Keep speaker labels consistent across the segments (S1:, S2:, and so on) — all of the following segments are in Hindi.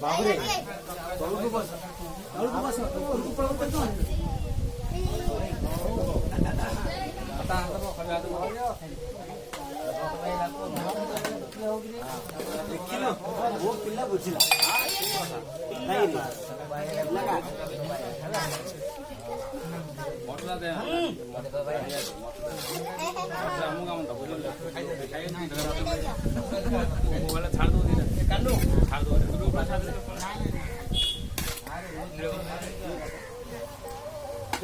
S1: बाबरे तळू बस आता वो पिल्ला बुझिला नहीं रे लगा मटला दे जामु काम त बोल खाइ नहीं मोबाइल छाड़ दो कान्नू छाड़ दो ऊपर छाड़ दे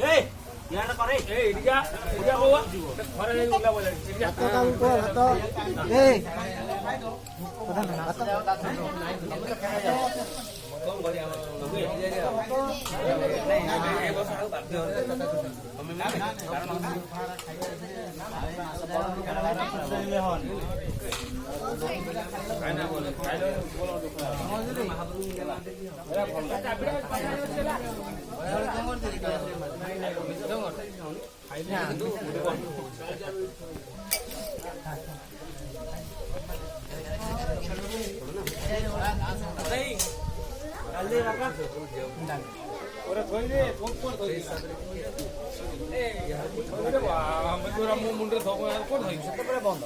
S1: ए यार करे ए इडिया बाबा घरे नहीं उला बोले इडिया काम को हाथ ए पता नहीं कौन बढ़िया नहीं ए बस आउ बाध्य हम ना कारण खाना बोले खाइलो बोलो मुंडे बंद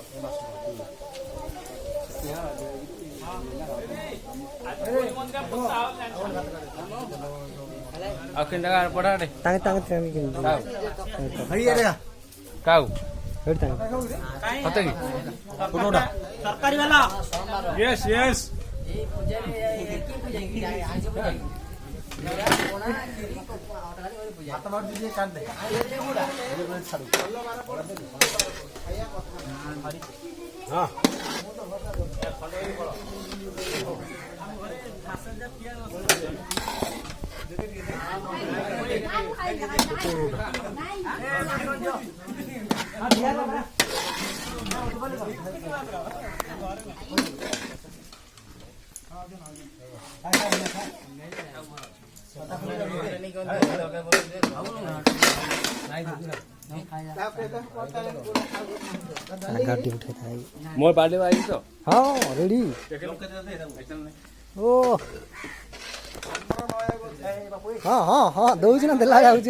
S1: पड़ा काऊ सरकारी वाला यस यस हाँ मोर पार्टी आई तो हाँ रेडी ओ हाँ हाँ हाँ दौच ना दिला जाऊँ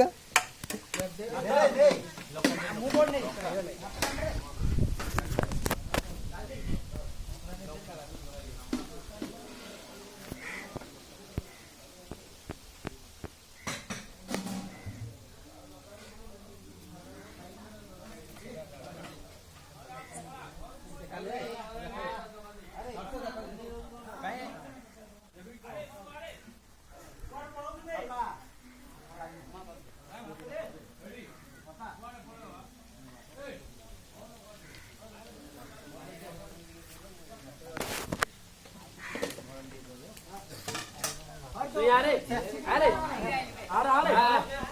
S1: अरे अरे अरे अरे